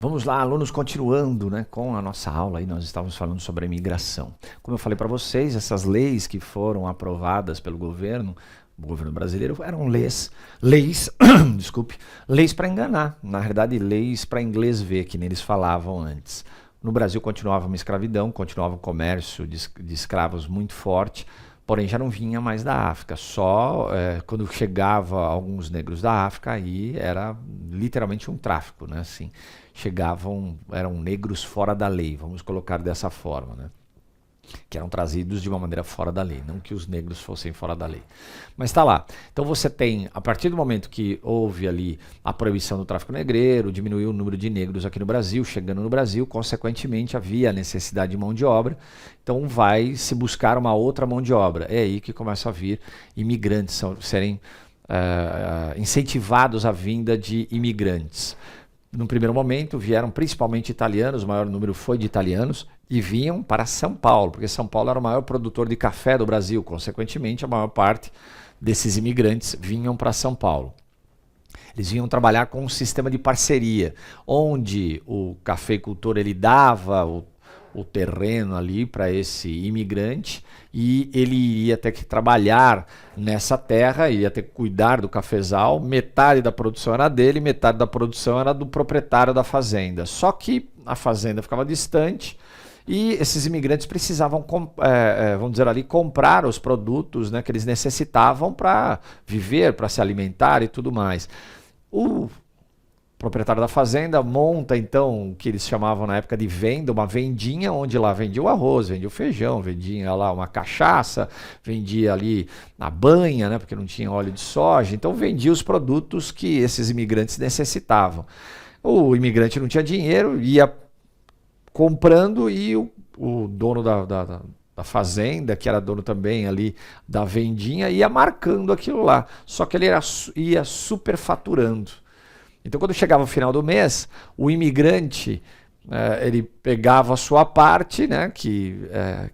Vamos lá, alunos, continuando, né, com a nossa aula aí, nós estávamos falando sobre a imigração. Como eu falei para vocês, essas leis que foram aprovadas pelo governo brasileiro, eram leis, desculpe, leis para enganar, na verdade leis para inglês ver, que nem eles falavam antes. No Brasil continuava uma escravidão, continuava um comércio de escravos muito forte, porém já não vinha mais da África, só quando chegava alguns negros da África, aí era literalmente um tráfico, né, assim, chegavam, eram negros fora da lei, vamos colocar dessa forma, né, que eram trazidos de uma maneira fora da lei, não que os negros fossem fora da lei. Mas está lá. Então você tem, a partir do momento que houve ali a proibição do tráfico negreiro, diminuiu o número de negros aqui no Brasil, chegando no Brasil, consequentemente havia a necessidade de mão de obra, então vai se buscar uma outra mão de obra. É aí que começa a vir imigrantes, serem incentivados à vinda de imigrantes. No primeiro momento vieram principalmente italianos, o maior número foi de italianos, e vinham para São Paulo, porque São Paulo era o maior produtor de café do Brasil, consequentemente a maior parte desses imigrantes vinham para São Paulo. Eles vinham trabalhar com um sistema de parceria, onde o cafeicultor ele dava o terreno ali para esse imigrante e ele ia ter que trabalhar nessa terra, ia ter que cuidar do cafezal, metade da produção era dele, metade da produção era do proprietário da fazenda. Só que a fazenda ficava distante e esses imigrantes precisavam, vamos dizer ali, comprar os produtos, né, que eles necessitavam para viver, para se alimentar e tudo mais. O proprietário da fazenda monta então o que eles chamavam na época de venda, uma vendinha, onde lá vendia o arroz, vendia o feijão, vendia lá uma cachaça, vendia ali a banha, né, porque não tinha óleo de soja, então vendia os produtos que esses imigrantes necessitavam. O imigrante não tinha dinheiro, ia comprando e o dono da fazenda, que era dono também ali da vendinha, ia marcando aquilo lá, só que ele ia superfaturando. Então, quando chegava o final do mês, o imigrante, ele pegava a sua parte, né, que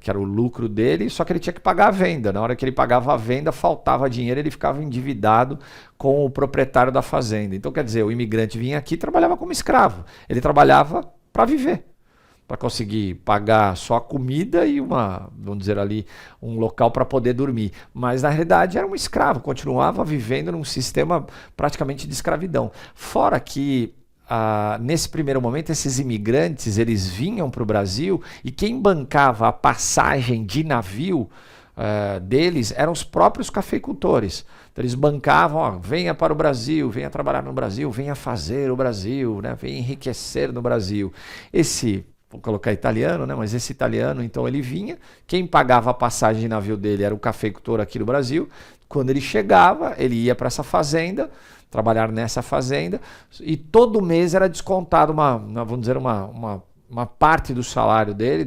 era o lucro dele, só que ele tinha que pagar a venda. Na hora que ele pagava a venda, faltava dinheiro, ele ficava endividado com o proprietário da fazenda. Então, quer dizer, o imigrante vinha aqui e trabalhava como escravo. Ele trabalhava para viver, para conseguir pagar só a comida e vamos dizer ali, um local para poder dormir. Mas na realidade era um escravo, continuava vivendo num sistema praticamente de escravidão. Fora que nesse primeiro momento esses imigrantes eles vinham para o Brasil e quem bancava a passagem de navio deles eram os próprios cafeicultores. Então eles bancavam, ó, venha para o Brasil, venha trabalhar no Brasil, venha fazer o Brasil, né, venha enriquecer no Brasil. Vou colocar italiano, né? Mas esse italiano, então ele vinha, quem pagava a passagem de navio dele era o cafeicultor aqui no Brasil. Quando ele chegava, ele ia para essa fazenda, trabalhar nessa fazenda, e todo mês era descontado vamos dizer, uma parte do salário dele,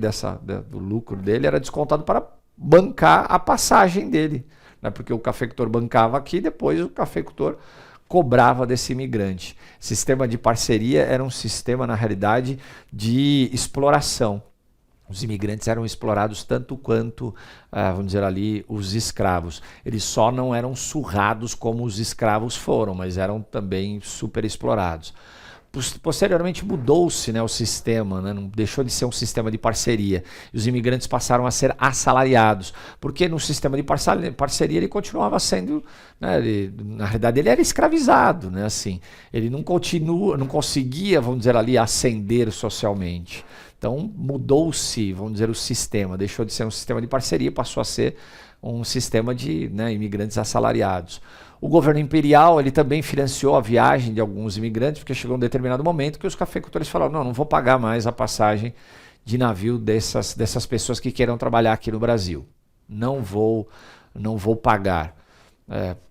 do lucro dele, era descontado para bancar a passagem dele, né? Porque o cafeicultor bancava aqui, depois o cafeicultor cobrava desse imigrante. Sistema de parceria era um sistema, na realidade, de exploração. Os imigrantes eram explorados tanto quanto, vamos dizer ali, os escravos. Eles só não eram surrados como os escravos foram, mas eram também super explorados. Posteriormente mudou-se, né, o sistema, né, não deixou de ser um sistema de parceria. E os imigrantes passaram a ser assalariados, porque no sistema de parceria ele continuava sendo, né, na realidade ele era escravizado, né, assim, ele não conseguia, vamos dizer ali, ascender socialmente. Então mudou-se, vamos dizer, o sistema, deixou de ser um sistema de parceria, passou a ser um sistema de, né, imigrantes assalariados. O governo imperial ele também financiou a viagem de alguns imigrantes, porque chegou um determinado momento que os cafeicultores falaram, não vou pagar mais a passagem de navio dessas pessoas que queiram trabalhar aqui no Brasil. Não vou pagar.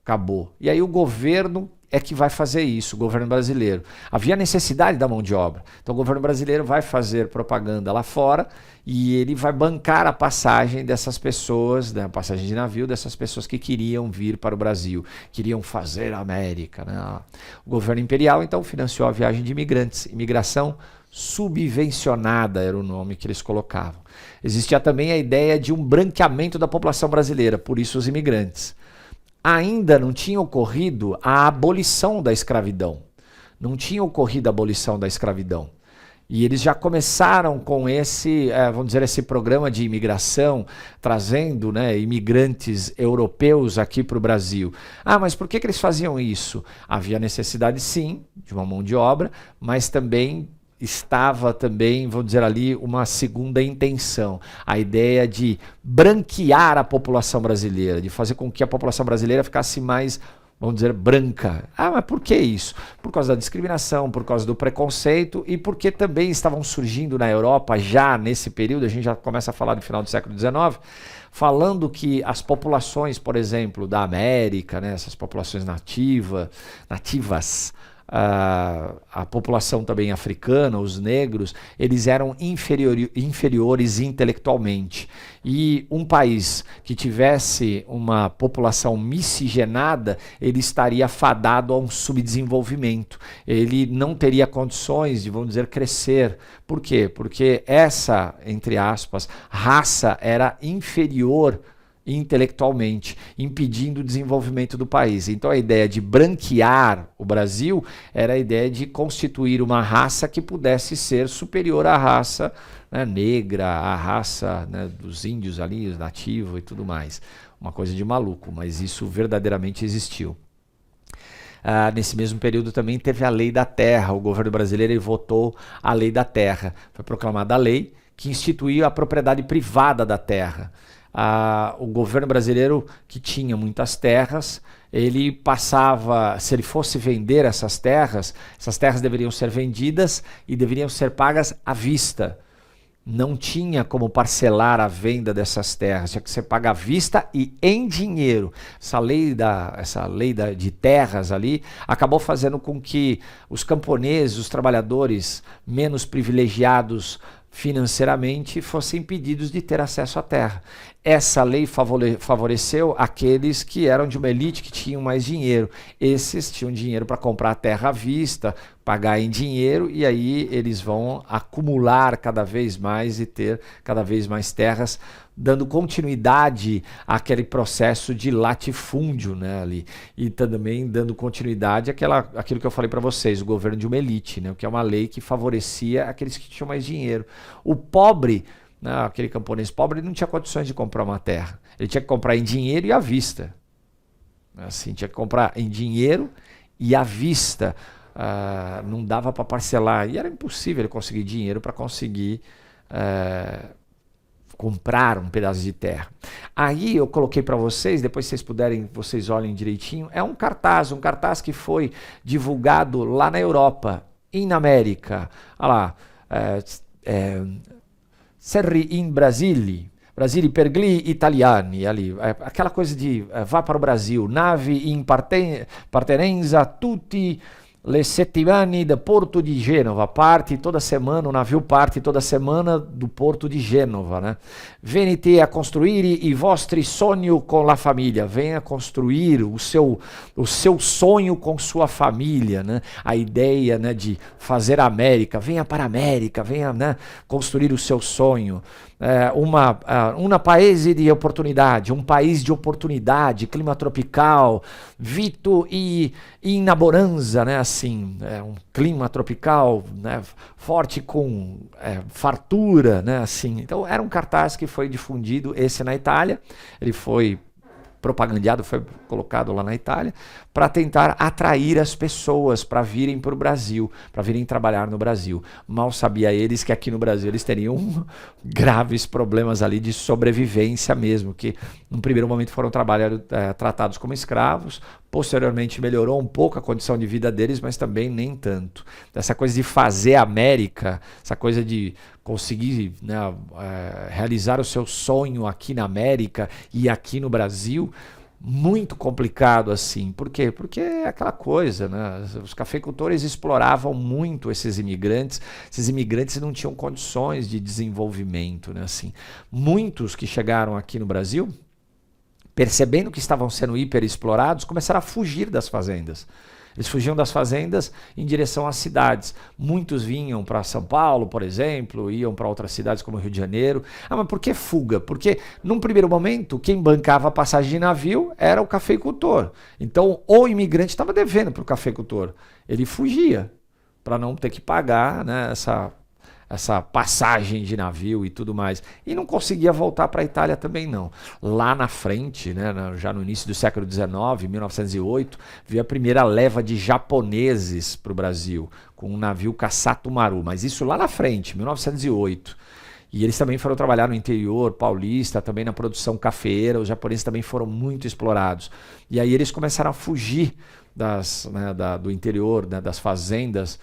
Acabou. E aí o governo é que vai fazer isso, o governo brasileiro. Havia necessidade da mão de obra. Então o governo brasileiro vai fazer propaganda lá fora e ele vai bancar a passagem dessas pessoas, né, a passagem de navio dessas pessoas que queriam vir para o Brasil, queriam fazer a América, né? O governo imperial então financiou a viagem de imigrantes, imigração subvencionada era o nome que eles colocavam. Existia também a ideia de um branqueamento da população brasileira, por isso os imigrantes. Ainda não tinha ocorrido a abolição da escravidão. Não tinha ocorrido a abolição da escravidão. E eles já começaram com esse, vamos dizer, esse programa de imigração, trazendo, né, imigrantes europeus aqui para o Brasil. Ah, mas por que eles faziam isso? Havia necessidade, sim, de uma mão de obra, mas também estava também, vamos dizer ali, uma segunda intenção. A ideia de branquear a população brasileira, de fazer com que a população brasileira ficasse mais, vamos dizer, branca. Ah, mas por que isso? Por causa da discriminação, por causa do preconceito e porque também estavam surgindo na Europa, já nesse período, a gente já começa a falar do final do século XIX, falando que as populações, por exemplo, da América, né, essas populações nativas, a população também africana, os negros, eles eram inferiores intelectualmente. E um país que tivesse uma população miscigenada, ele estaria fadado a um subdesenvolvimento. Ele não teria condições de, vamos dizer, crescer. Por quê? Porque essa, entre aspas, raça era inferior intelectualmente, impedindo o desenvolvimento do país. Então a ideia de branquear o Brasil era a ideia de constituir uma raça que pudesse ser superior à raça, né, negra, à raça, né, dos índios ali, os nativos e tudo mais. Uma coisa de maluco, mas isso verdadeiramente existiu. Nesse mesmo período também teve a Lei da Terra. O governo brasileiro votou a Lei da Terra. Foi proclamada a lei que instituiu a propriedade privada da terra. O governo brasileiro, que tinha muitas terras, ele passava, se ele fosse vender essas terras deveriam ser vendidas e deveriam ser pagas à vista. Não tinha como parcelar a venda dessas terras, tinha que ser paga à vista e em dinheiro. Essa lei de terras ali acabou fazendo com que os camponeses, os trabalhadores menos privilegiados financeiramente fossem impedidos de ter acesso à terra. Essa lei favoreceu aqueles que eram de uma elite, que tinham mais dinheiro. Esses tinham dinheiro para comprar a terra à vista, pagar em dinheiro, e aí eles vão acumular cada vez mais e ter cada vez mais terras, dando continuidade àquele processo de latifúndio, né, ali. E também dando continuidade àquilo que eu falei para vocês, o governo de uma elite, né, que é uma lei que favorecia aqueles que tinham mais dinheiro. O pobre, né, aquele camponês pobre, ele não tinha condições de comprar uma terra. Ele tinha que comprar em dinheiro e à vista. Assim, tinha que comprar em dinheiro e à vista. Não dava para parcelar. E era impossível ele conseguir dinheiro para conseguir comprar um pedaço de terra. Aí eu coloquei para vocês, depois vocês puderem, vocês olhem direitinho, é um cartaz que foi divulgado lá na Europa e na América. Olha lá, Serri in Brasili per gli italiani, ali, aquela coisa de vá para o Brasil, nave in partenza a tutti le settimane do Porto de Gênova, parte toda semana, o navio parte toda semana do Porto de Gênova, né? Venite a construir i vostri sonho com la família, venha construir o seu sonho com sua família, né? A ideia, né, de fazer a América, venha para a América, venha, né, construir o seu sonho. Uma paese de oportunidade, um país de oportunidade, clima tropical, vito e inaboranza, né, assim, um clima tropical, né, forte com fartura, né, assim. Então era um cartaz que foi difundido, esse na Itália, ele foi propagandeado, foi colocado lá na Itália, para tentar atrair as pessoas para virem para o Brasil, para virem trabalhar no Brasil. Mal sabia eles que aqui no Brasil eles teriam graves problemas ali de sobrevivência mesmo, que no primeiro momento foram tratados como escravos, posteriormente melhorou um pouco a condição de vida deles, mas também nem tanto. Essa coisa de fazer a América, essa coisa de conseguir, né, realizar o seu sonho aqui na América e aqui no Brasil, muito complicado assim. Por quê? Porque é aquela coisa, né? Os cafeicultores exploravam muito esses imigrantes não tinham condições de desenvolvimento, né? Assim, muitos que chegaram aqui no Brasil, percebendo que estavam sendo hiperexplorados, começaram a fugir das fazendas. Eles fugiam das fazendas em direção às cidades. Muitos vinham para São Paulo, por exemplo, iam para outras cidades como Rio de Janeiro. Mas por que fuga? Porque, num primeiro momento, quem bancava a passagem de navio era o cafeicultor. Então, o imigrante estava devendo para o cafeicultor. Ele fugia para não ter que pagar, né, essa passagem de navio e tudo mais. E não conseguia voltar para a Itália também não. Lá na frente, né, já no início do século XIX, 1908, veio a primeira leva de japoneses para o Brasil, com um navio Kassato Maru, mas isso lá na frente, 1908. E eles também foram trabalhar no interior paulista, também na produção cafeeira, os japoneses também foram muito explorados. E aí eles começaram a fugir do interior, né, das fazendas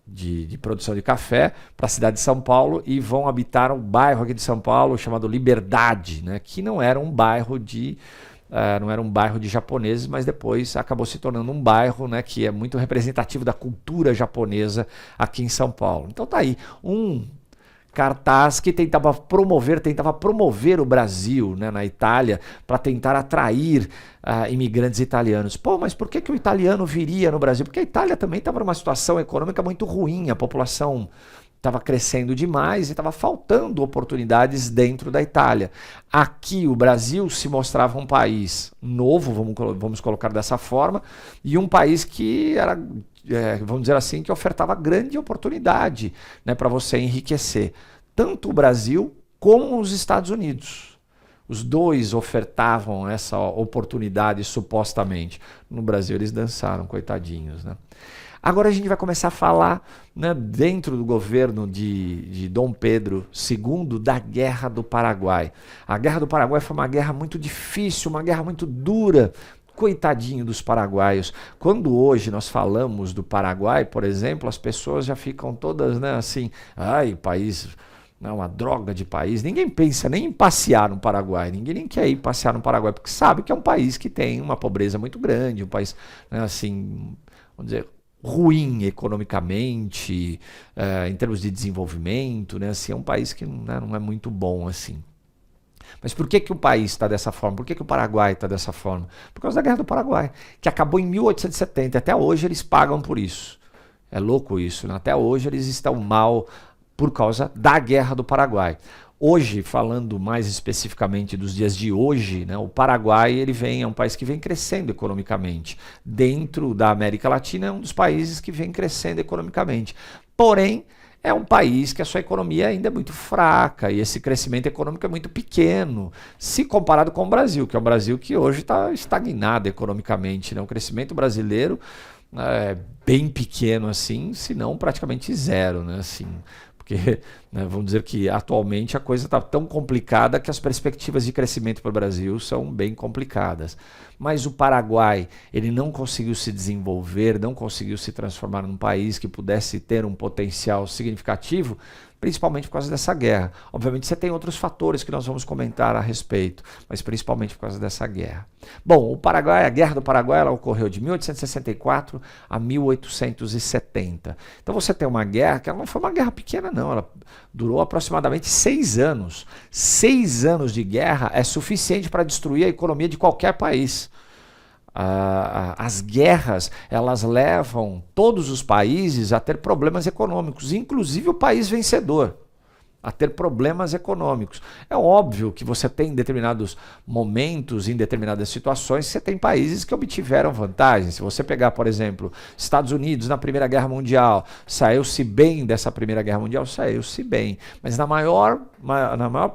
de produção de café para a cidade de São Paulo e vão habitar um bairro aqui de São Paulo chamado Liberdade, né, que não era um bairro de japoneses, mas depois acabou se tornando um bairro, né, que é muito representativo da cultura japonesa aqui em São Paulo. Então tá aí um cartaz que tentava promover o Brasil, né, na Itália, para tentar atrair imigrantes italianos. Pô, mas por que o italiano viria no Brasil? Porque a Itália também estava numa situação econômica muito ruim, a população estava crescendo demais e estava faltando oportunidades dentro da Itália. Aqui o Brasil se mostrava um país novo, vamos colocar dessa forma, e um país que era, vamos dizer assim, que ofertava grande oportunidade, né, para você enriquecer. Tanto o Brasil como os Estados Unidos. Os dois ofertavam essa oportunidade supostamente. No Brasil eles dançaram, coitadinhos, né? Agora a gente vai começar a falar, né, dentro do governo de Dom Pedro II, da Guerra do Paraguai. A Guerra do Paraguai foi uma guerra muito difícil, uma guerra muito dura. Coitadinho dos paraguaios. Quando hoje nós falamos do Paraguai, por exemplo, as pessoas já ficam todas, né, assim, ai, país, não, uma droga de país. Ninguém pensa nem em passear no Paraguai, ninguém nem quer ir passear no Paraguai, porque sabe que é um país que tem uma pobreza muito grande, um país, né, assim, vamos dizer, ruim economicamente, em termos de desenvolvimento, né? Assim, é um país que não é muito bom assim. Mas por que o país está dessa forma? Por que o Paraguai está dessa forma? Por causa da Guerra do Paraguai, que acabou em 1870. Até hoje eles pagam por isso. É louco isso, né? Até hoje eles estão mal por causa da Guerra do Paraguai. Hoje, falando mais especificamente dos dias de hoje, né, o Paraguai é um país que vem crescendo economicamente. Dentro da América Latina é um dos países que vem crescendo economicamente. Porém, é um país que a sua economia ainda é muito fraca e esse crescimento econômico é muito pequeno, se comparado com o Brasil, que é um Brasil que hoje está estagnado economicamente, né? O crescimento brasileiro é bem pequeno assim, se não praticamente zero, né? Assim, porque, né, vamos dizer que atualmente a coisa está tão complicada que as perspectivas de crescimento para o Brasil são bem complicadas. Mas o Paraguai, ele não conseguiu se desenvolver, não conseguiu se transformar num país que pudesse ter um potencial significativo, principalmente por causa dessa guerra. Obviamente você tem outros fatores que nós vamos comentar a respeito, mas principalmente por causa dessa guerra. Bom, o Paraguai, a Guerra do Paraguai, ela ocorreu de 1864 a 1870. Então você tem uma guerra que ela não foi uma guerra pequena não, ela durou aproximadamente 6 anos. 6 anos de guerra é suficiente para destruir a economia de qualquer país. As guerras, elas levam todos os países a ter problemas econômicos, inclusive o país vencedor, a ter problemas econômicos. É óbvio que você tem em determinados momentos, em determinadas situações, você tem países que obtiveram vantagem. Se você pegar, por exemplo, Estados Unidos na Primeira Guerra Mundial, saiu-se bem dessa Primeira Guerra Mundial, saiu-se bem. Mas na maior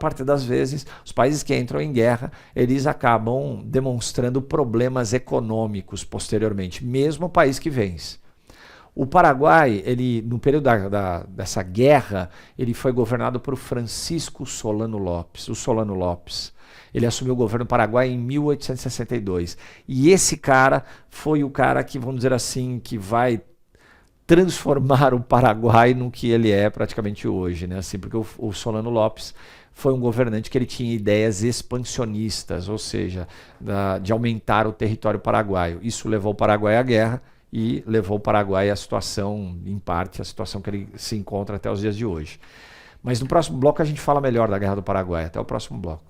parte das vezes, os países que entram em guerra, eles acabam demonstrando problemas econômicos posteriormente, mesmo o país que vence. O Paraguai, ele, no período dessa guerra, ele foi governado por Francisco Solano Lopes. O Solano Lopes, ele assumiu o governo do Paraguai em 1862. E esse cara foi o cara que, vamos dizer assim, que vai transformar o Paraguai no que ele é praticamente hoje, né? Assim, porque o Solano Lopes foi um governante que ele tinha ideias expansionistas, ou seja, de aumentar o território paraguaio. Isso levou o Paraguai à guerra e levou o Paraguai à situação, em parte, a situação que ele se encontra até os dias de hoje. Mas no próximo bloco a gente fala melhor da Guerra do Paraguai. Até o próximo bloco.